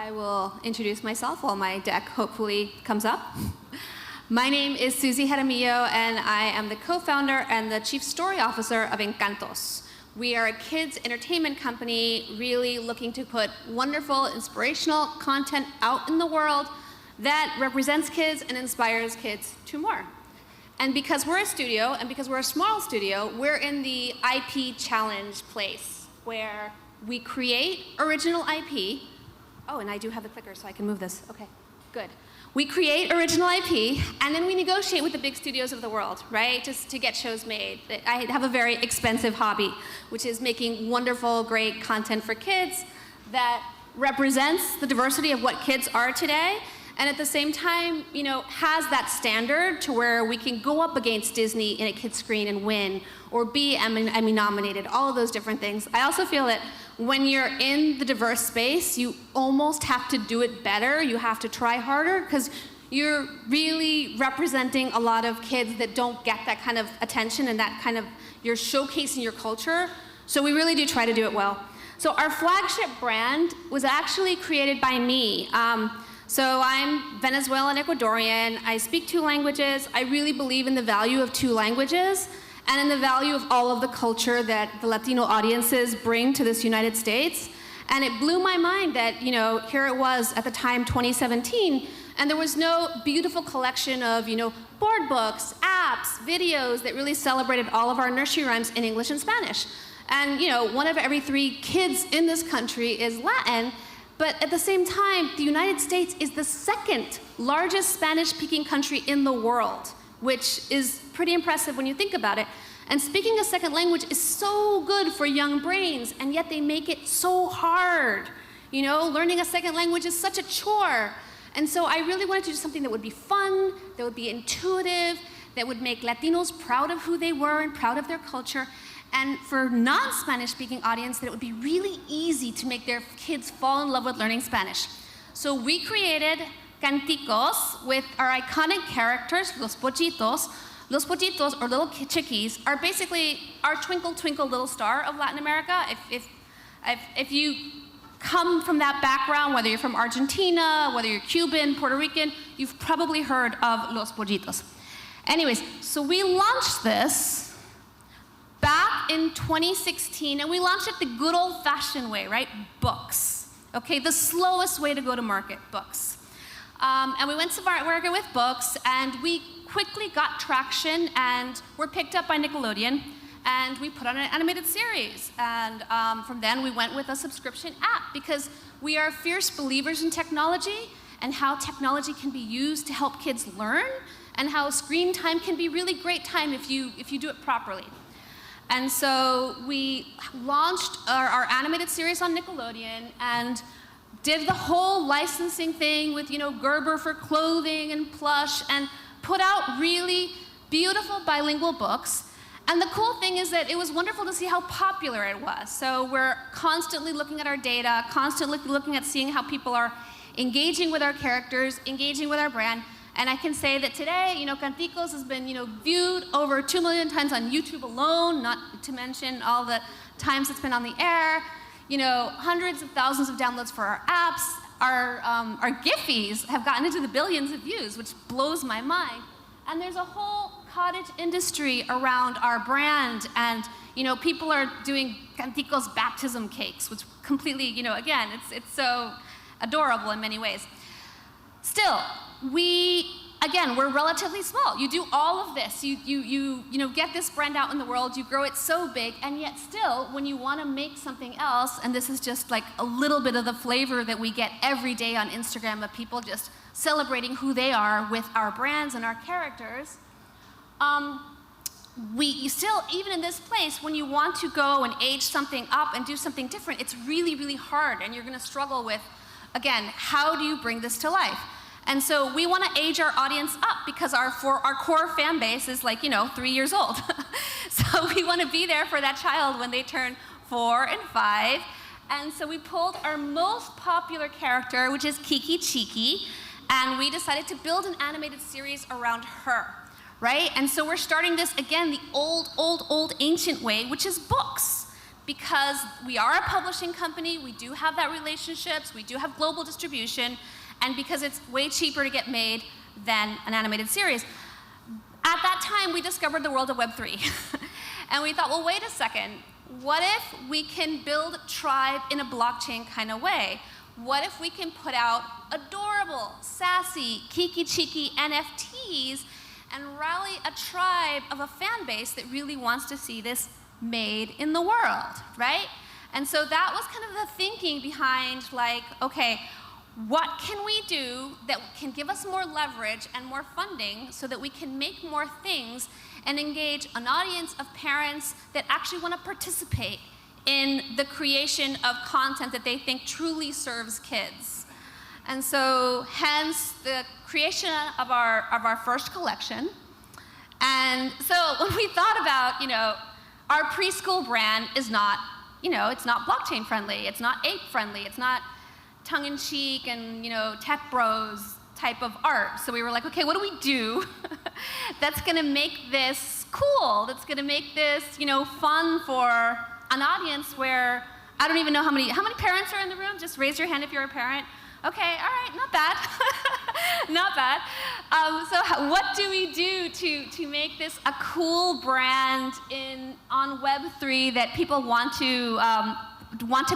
I will introduce myself while my deck hopefully comes up. My name is Susie Jaramillo, and I am the co-founder and the chief story officer of Encantos. We are a kids entertainment company really looking to put wonderful, inspirational content out in the world that represents kids and inspires kids to more. And because we're a studio, and because we're a small studio, we're in the IP challenge place, where we create original IP. Oh, and I do have the clicker, so I can move this. Okay, good. We create original IP, and then we negotiate with the big studios of the world, right? Just to get shows made. I have a very expensive hobby, which is making wonderful, great content for kids that represents the diversity of what kids are today, and at the same time, you know, has that standard to where we can go up against Disney in a kid's screen and win, or be Emmy nominated, all of those different things. I also feel that when you're in the diverse space, you almost have to do it better. You have to try harder, because you're really representing a lot of kids that don't get that kind of attention and that kind of, you're showcasing your culture. So we really do try to do it well. So our flagship brand was actually created by me. So I'm Venezuelan Ecuadorian. I speak 2 languages. I really believe in the value of 2 languages and in the value of all of the culture that the Latino audiences bring to this United States. And it blew my mind that, you know, here it was at the time, 2017, and there was no beautiful collection of, you know, board books, apps, videos that really celebrated all of our nursery rhymes in English and Spanish. And, you know, 1 of every 3 kids in this country is Latin. But at the same time, the United States is the 2nd largest Spanish-speaking country in the world, which is pretty impressive when you think about it. And speaking a second language is so good for young brains, and yet they make it so hard. You know, learning a second language is such a chore. And so I really wanted to do something that would be fun, that would be intuitive, that would make Latinos proud of who they were and proud of their culture. And for non-Spanish speaking audience, that it would be really easy to make their kids fall in love with learning Spanish. So we created Canticos with our iconic characters, Los Pollitos. Los Pollitos, or little chickies, are basically our twinkle, twinkle, little star of Latin America. If you come from that background, whether you're from Argentina, whether you're Cuban, Puerto Rican, you've probably heard of Los Pollitos. Anyways, so we launched this back in 2016, and we launched it the good old-fashioned way, right? Books, okay? The slowest way to go to market, books. And we went to market with books, and we quickly got traction, and were picked up by Nickelodeon, and we put on an animated series. And from then, we went with a subscription app, because we are fierce believers in technology, and how technology can be used to help kids learn, and how screen time can be really great time if you do it properly. And so we launched our animated series on Nickelodeon and did the whole licensing thing with, you know, Gerber for clothing and plush, and put out really beautiful bilingual books. And the cool thing is that it was wonderful to see how popular it was. So we're constantly looking at our data, constantly looking at seeing how people are engaging with our characters, engaging with our brand. And I can say that today, you know, Canticos has been, you know, viewed over 2 million times on YouTube alone, not to mention all the times it's been on the air. You know, hundreds of thousands of downloads for our apps. Our Giphies have gotten into the billions of views, which blows my mind. And there's a whole cottage industry around our brand, and, you know, people are doing Canticos baptism cakes, which completely, you know, again, it's so adorable in many ways. Still, we're relatively small. You do all of this. You know, get this brand out in the world, you grow it so big, and yet still, when you want to make something else, and this is just like a little bit of the flavor that we get every day on Instagram of people just celebrating who they are with our brands and our characters, you still, even in this place, when you want to go and age something up and do something different, it's really, really hard, and you're going to struggle with, again, how do you bring this to life? And so we want to age our audience up, because our core fan base is, like, you know, 3 years old. So we want to be there for that child when they turn 4 and 5. And so we pulled our most popular character, which is Kiki Chiki, and we decided to build an animated series around her, right? And so we're starting this, again, the old, ancient way, which is books. because we are a publishing company, we do have that relationships, we do have global distribution, and because it's way cheaper to get made than an animated series. At that time, we discovered the world of Web3. And we thought, well, wait a second. What if we can build tribe in a blockchain kind of way? What if we can put out adorable, sassy, kiki-cheeky NFTs and rally a tribe of a fan base that really wants to see this made in the world, right? And so that was kind of the thinking behind, like, okay, what can we do that can give us more leverage and more funding so that we can make more things and engage an audience of parents that actually want to participate in the creation of content that they think truly serves kids? And so hence the creation of our first collection. And so when we thought about, our preschool brand is not, it's not blockchain friendly, it's not ape friendly, it's not tongue-in-cheek and, tech bros type of art. So we were like, okay, what do we do that's gonna make this cool, that's gonna make this, fun for an audience where, I don't even know how many parents are in the room? Just raise your hand if you're a parent. Okay, all right, not bad. Not bad. So what do we do to make this a cool brand on Web3 that people want to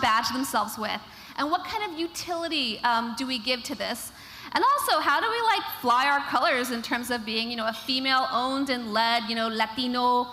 badge themselves with? And what kind of utility do we give to this? And also, how do we fly our colors in terms of being, a female-owned and led, Latino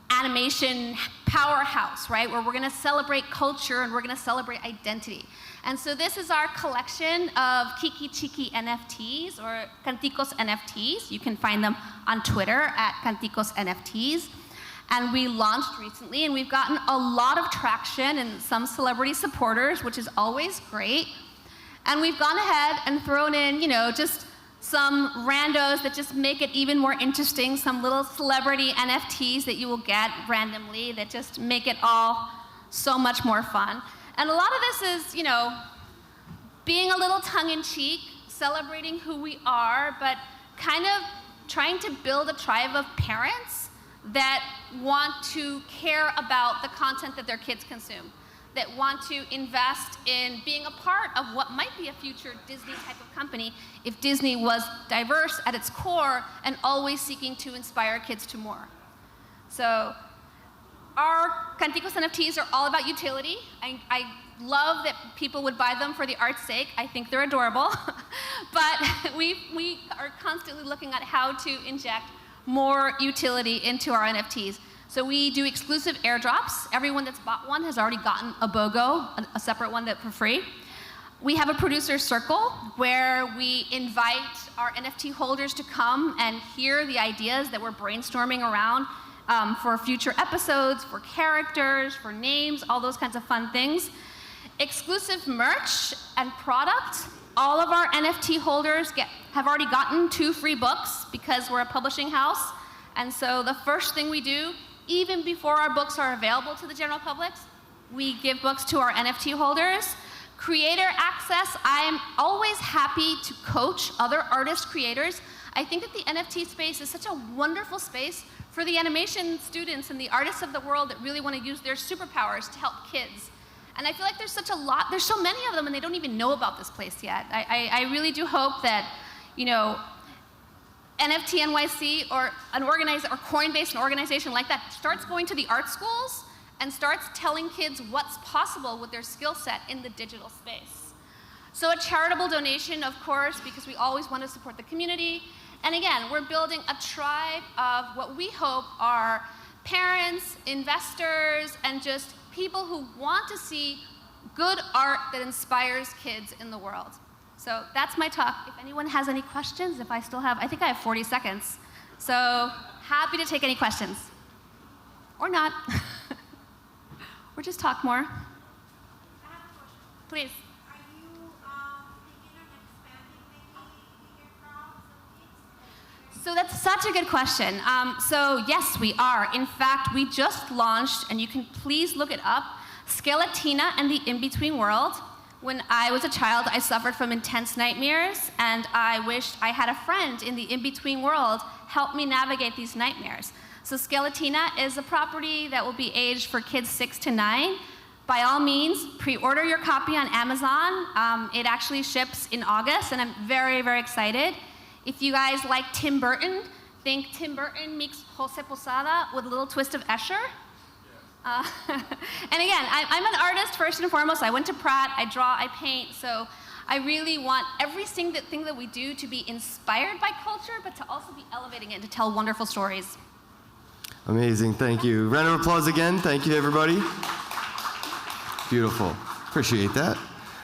animation powerhouse, right? Where we're going to celebrate culture and we're going to celebrate identity. And so this is our collection of Kiki Chiki NFTs, or Canticos NFTs. You can find them on Twitter at Canticos NFTs. And we launched recently, and we've gotten a lot of traction and some celebrity supporters, which is always great. And we've gone ahead and thrown in, just some randos that just make it even more interesting, some little celebrity NFTs that you will get randomly that just make it all so much more fun. And a lot of this is, being a little tongue-in-cheek, celebrating who we are, but kind of trying to build a tribe of parents that want to care about the content that their kids consume, that want to invest in being a part of what might be a future Disney type of company if Disney was diverse at its core and always seeking to inspire kids to more. So our Canticos NFTs are all about utility. I love that people would buy them for the art's sake. I think they're adorable. But we are constantly looking at how to inject more utility into our NFTs. So we do exclusive airdrops. Everyone that's bought one has already gotten a BOGO, a separate one for free. We have a producer circle where we invite our NFT holders to come and hear the ideas that we're brainstorming around for future episodes, for characters, for names, all those kinds of fun things. Exclusive merch and product. All of our NFT holders have already gotten 2 free books because we're a publishing house. And so the first thing we do, even before our books are available to the general public, we give books to our NFT holders. Creator access, I'm always happy to coach other artist creators. I think that the NFT space is such a wonderful space for the animation students and the artists of the world that really want to use their superpowers to help kids. And I feel like there's so many of them and they don't even know about this place yet. I really do hope that, NFT.NYC or Coinbase, an organization like that, starts going to the art schools and starts telling kids what's possible with their skill set in the digital space. So a charitable donation, of course, because we always want to support the community. And again, we're building a tribe of what we hope are parents, investors, and just people who want to see good art that inspires kids in the world. So that's my talk. If anyone has any questions, I think I have 40 seconds. So happy to take any questions. Or not. Or just talk more. I have a question. Please. Are you thinking of expanding maybe your crowds of kids? So that's such a good question. So yes, we are. In fact, we just launched, and you can please look it up, Skeletina and the In-Between World. When I was a child, I suffered from intense nightmares, and I wished I had a friend in the in-between world help me navigate these nightmares. So Skeletina is a property that will be aged for kids 6 to 9. By all means, pre-order your copy on Amazon. It actually ships in August, and I'm very, very excited. If you guys like Tim Burton, think Tim Burton meets Jose Posada with a little twist of Escher. And again, I'm an artist first and foremost. I went to Pratt, I draw, I paint, so I really want every single thing that we do to be inspired by culture, but to also be elevating it, to tell wonderful stories. Amazing, thank you. Round of applause again. Thank you, everybody. Beautiful. Appreciate that.